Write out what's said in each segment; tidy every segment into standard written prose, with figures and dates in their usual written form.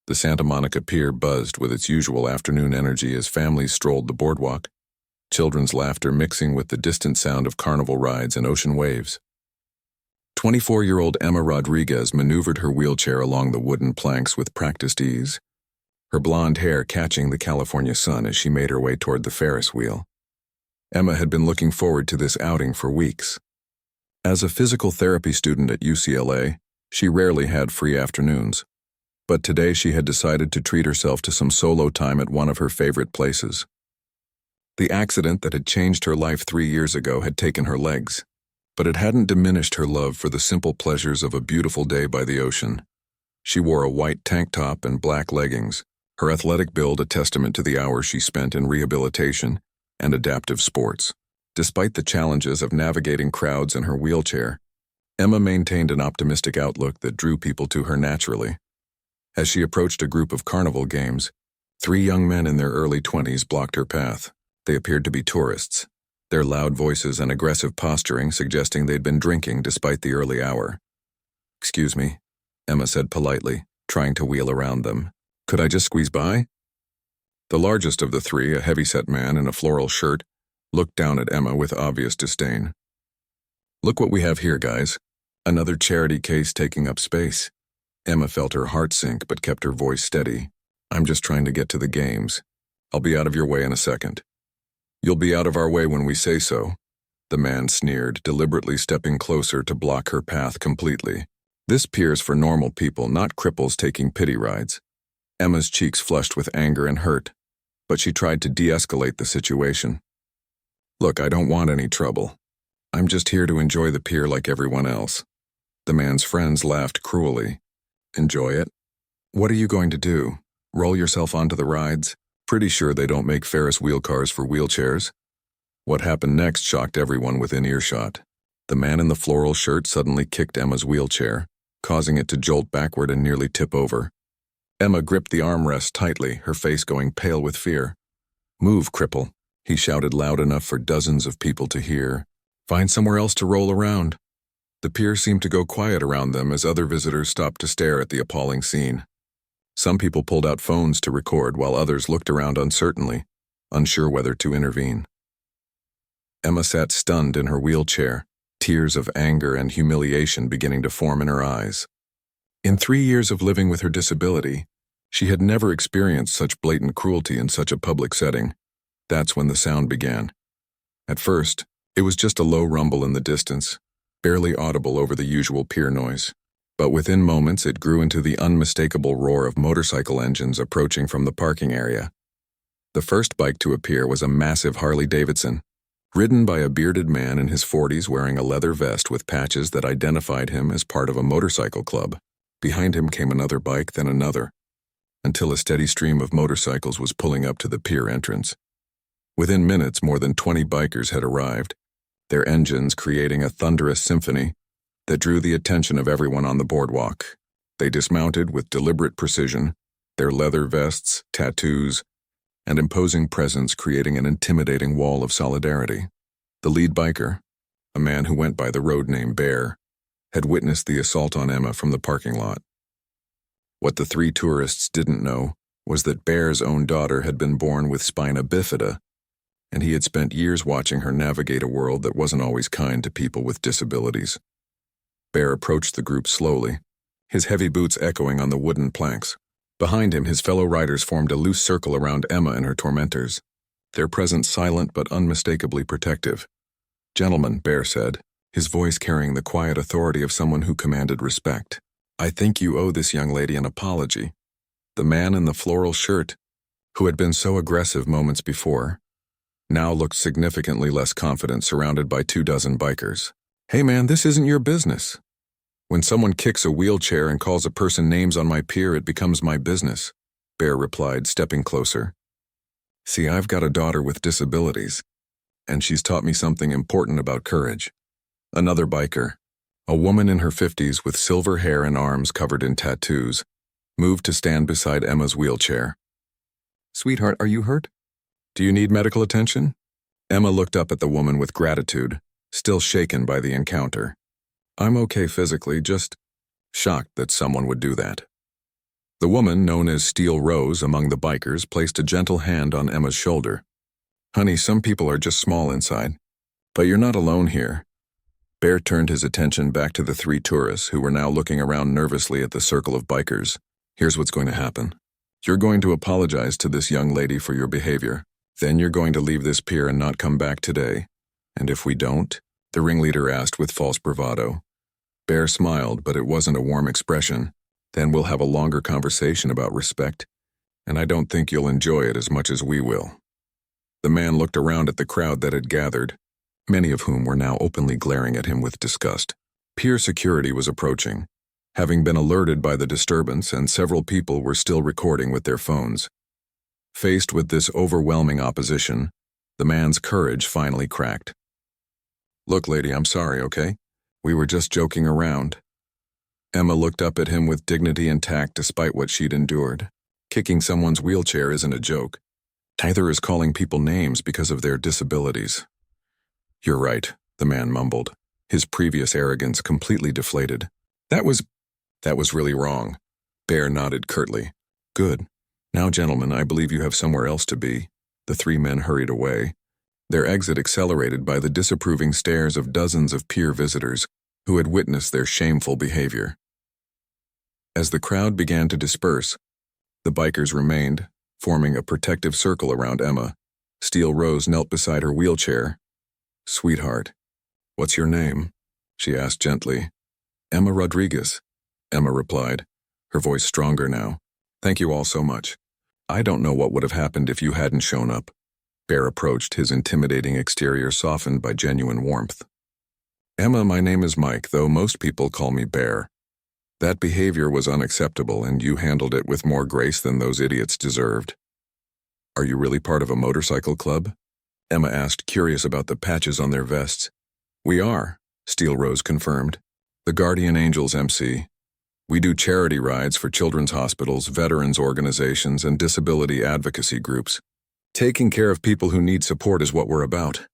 The Santa Monica Pier buzzed with its usual afternoon energy as families strolled the boardwalk, children's laughter mixing with the distant sound of carnival rides and ocean waves. 24-year-old Emma Rodriguez maneuvered her wheelchair along the wooden planks with practiced ease, her blonde hair catching the California sun as she made her way toward the Ferris wheel. Emma had been looking forward to this outing for weeks. As a physical therapy student at UCLA, she rarely had free afternoons. But today she had decided to treat herself to some solo time at one of her favorite places. The accident that had changed her life 3 years ago had taken her legs, but it hadn't diminished her love for the simple pleasures of a beautiful day by the ocean. She wore a white tank top and black leggings, her athletic build a testament to the hours she spent in rehabilitation and adaptive sports. Despite the challenges of navigating crowds in her wheelchair, Emma maintained an optimistic outlook that drew people to her naturally. As she approached a group of carnival games, 3 young men in their early 20s blocked her path. They appeared to be tourists, their loud voices and aggressive posturing suggesting they'd been drinking despite the early hour. "Excuse me," Emma said politely, trying to wheel around them. "Could I just squeeze by?" The largest of the 3, a heavyset man in a floral shirt, looked down at Emma with obvious disdain. "Look what we have here, guys. Another charity case taking up space." Emma felt her heart sink but kept her voice steady. "I'm just trying to get to the games. I'll be out of your way in a second." "You'll be out of our way when we say so," the man sneered, deliberately stepping closer to block her path completely. "This pier's for normal people, not cripples taking pity rides." Emma's cheeks flushed with anger and hurt, but she tried to de-escalate the situation. "Look, I don't want any trouble. I'm just here to enjoy the pier like everyone else." The man's friends laughed cruelly. "Enjoy it? What are you going to do? Roll yourself onto the rides? Pretty sure they don't make Ferris wheel cars for wheelchairs." What happened next shocked everyone within earshot. The man in the floral shirt suddenly kicked Emma's wheelchair, causing it to jolt backward and nearly tip over. Emma gripped the armrest tightly, her face going pale with fear. "Move, cripple," he shouted loud enough for dozens of people to hear. "Find somewhere else to roll around." The pier seemed to go quiet around them as other visitors stopped to stare at the appalling scene. Some people pulled out phones to record while others looked around uncertainly, unsure whether to intervene. Emma sat stunned in her wheelchair, tears of anger and humiliation beginning to form in her eyes. In 3 years of living with her disability, she had never experienced such blatant cruelty in such a public setting. That's when the sound began. At first, it was just a low rumble in the distance, barely audible over the usual pier noise. But within moments it grew into the unmistakable roar of motorcycle engines approaching from the parking area. The first bike to appear was a massive Harley-Davidson, ridden by a bearded man in his 40s wearing a leather vest with patches that identified him as part of a motorcycle club. Behind him came another bike, then another, until a steady stream of motorcycles was pulling up to the pier entrance. Within minutes, more than 20 bikers had arrived, their engines creating a thunderous symphony that drew the attention of everyone on the boardwalk. They dismounted with deliberate precision, their leather vests, tattoos, and imposing presence creating an intimidating wall of solidarity. The lead biker, a man who went by the road name Pier, had witnessed the assault on Emma from the parking lot. What the 3 tourists didn't know was that Pier's own daughter had been born with spina bifida, and he had spent years watching her navigate a world that wasn't always kind to people with disabilities. Pier approached the group slowly, his heavy boots echoing on the wooden planks. Behind him, his fellow riders formed a loose circle around Emma and her tormentors, their presence silent but unmistakably protective. "Gentlemen," Pier said, his voice carrying the quiet authority of someone who commanded respect. "I think you owe this young lady an apology." The man in the floral shirt, who had been so aggressive moments before, now looked significantly less confident surrounded by 24 bikers. "Hey man, this isn't your business. When someone kicks a wheelchair and calls a person names on my pier, it becomes my business," Pier replied, stepping closer. "See, I've got a daughter with disabilities, and she's taught me something important about courage." Another biker, a woman in her 50s with silver hair and arms covered in tattoos, moved to stand beside Emma's wheelchair. "Sweetheart, are you hurt? Do you need medical attention?" Emma looked up at the woman with gratitude, still shaken by the encounter. "I'm okay physically, just shocked that someone would do that." The woman, known as Steel Rose among the bikers, placed a gentle hand on Emma's shoulder. "Honey, some people are just small inside. But you're not alone here." Bear turned his attention back to the three tourists who were now looking around nervously at the circle of bikers. "Here's what's going to happen. You're going to apologize to this young lady for your behavior. Then you're going to leave this pier and not come back today. And if we don't?" the ringleader asked with false bravado. Bear smiled, but it wasn't a warm expression. "Then we'll have a longer conversation about respect, and I don't think you'll enjoy it as much as we will." The man looked around at the crowd that had gathered, many of whom were now openly glaring at him with disgust. Pier security was approaching, having been alerted by the disturbance, and several people were still recording with their phones. Faced with this overwhelming opposition, the man's courage finally cracked. "Look, lady, I'm sorry, okay? We were just joking around." Emma looked up at him with dignity and tact despite what she'd endured. Kicking someone's wheelchair isn't a joke. Neither is calling people names because of their disabilities. "You're right," the man mumbled, his previous arrogance completely deflated. That was really wrong." Bear nodded curtly. "Good. Now, gentlemen, I believe you have somewhere else to be." The three men hurried away, their exit accelerated by the disapproving stares of dozens of Pier visitors who had witnessed their shameful behavior. As the crowd began to disperse, the bikers remained, forming a protective circle around Emma. Steel Rose knelt beside her wheelchair. "Sweetheart, what's your name?" she asked gently. "Emma Rodriguez," Emma replied, her voice stronger now. "Thank you all so much. I don't know what would have happened if you hadn't shown up." Bear approached, his intimidating exterior softened by genuine warmth. "Emma, my name is Mike, though most people call me Bear. That behavior was unacceptable, and you handled it with more grace than those idiots deserved." "Are you really part of a motorcycle club?" Emma asked, curious about the patches on their vests. "We are," Steel Rose confirmed. "The Guardian Angels MC. We do charity rides for children's hospitals, veterans organizations, and disability advocacy groups. Taking care of people who need support is what we're about."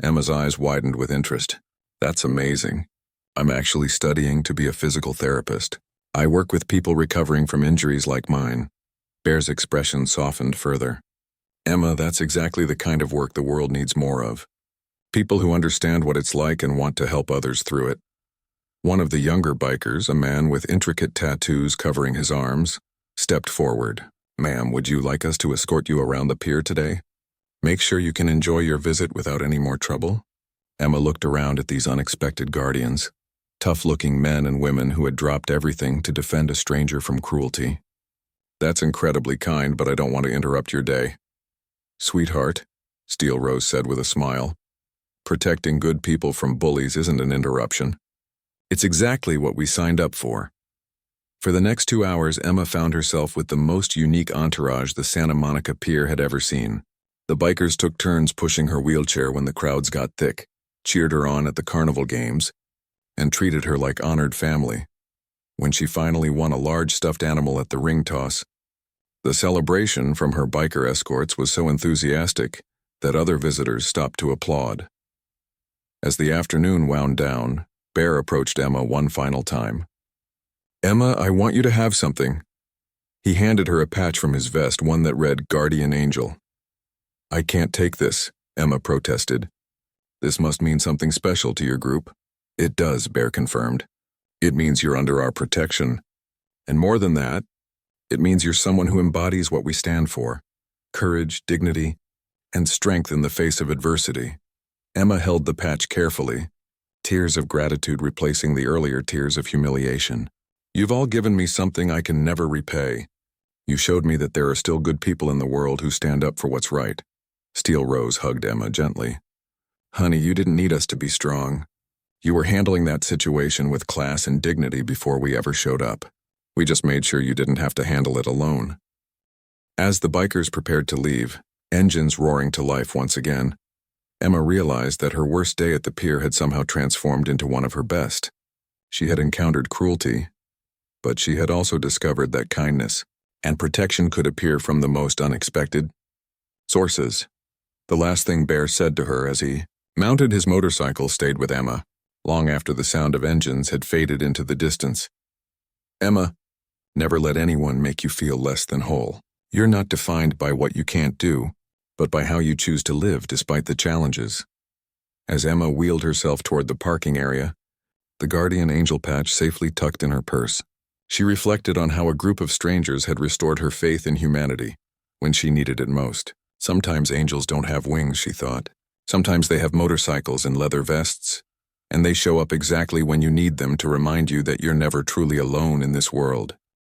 Emma's eyes widened with interest. "That's amazing. I'm actually studying to be a physical therapist. I work with people recovering from injuries like mine." Bear's expression softened further. "Emma, that's exactly the kind of work the world needs more of. People who understand what it's like and want to help others through it." One of the younger bikers, a man with intricate tattoos covering his arms, stepped forward. "Ma'am, would you like us to escort you around the pier today? Make sure you can enjoy your visit without any more trouble?" Emma looked around at these unexpected guardians, tough-looking men and women who had dropped everything to defend a stranger from cruelty. "That's incredibly kind, but I don't want to interrupt your day." "Sweetheart," Steel Rose said with a smile, "protecting good people from bullies isn't an interruption. It's exactly what we signed up for." For the next 2 hours, Emma found herself with the most unique entourage the Santa Monica Pier had ever seen. The bikers took turns pushing her wheelchair when the crowds got thick, cheered her on at the carnival games, and treated her like honored family. When she finally won a large stuffed animal at the ring toss, the celebration from her biker escorts was so enthusiastic that other visitors stopped to applaud. As the afternoon wound down, Bear approached Emma one final time. "Emma, I want you to have something." He handed her a patch from his vest, one that read Guardian Angel. "I can't take this," Emma protested. "This must mean something special to your group." "It does," Bear confirmed. "It means you're under our protection. And more than that, it means you're someone who embodies what we stand for: courage, dignity, and strength in the face of adversity." Emma held the patch carefully, tears of gratitude replacing the earlier tears of humiliation. "You've all given me something I can never repay. You showed me that there are still good people in the world who stand up for what's right." Steel Rose hugged Emma gently. "Honey, you didn't need us to be strong. You were handling that situation with class and dignity before we ever showed up. We just made sure you didn't have to handle it alone." As the bikers prepared to leave, engines roaring to life once again, Emma realized that her worst day at the pier had somehow transformed into one of her best. She had encountered cruelty, but she had also discovered that kindness and protection could appear from the most unexpected sources. The last thing Bear said to her as he mounted his motorcycle stayed with Emma, long after the sound of engines had faded into the distance. "Emma, Never let anyone make you feel less than whole. You're not defined by what you can't do, but by how you choose to live despite the challenges. As Emma wheeled herself toward the parking area, the guardian angel patch safely tucked in her purse, she reflected on how a group of strangers had restored her faith in humanity when she needed it most. Sometimes angels don't have wings, she thought. Sometimes they have motorcycles and leather vests, and they show up exactly when you need them to remind you that you're never truly alone in this world.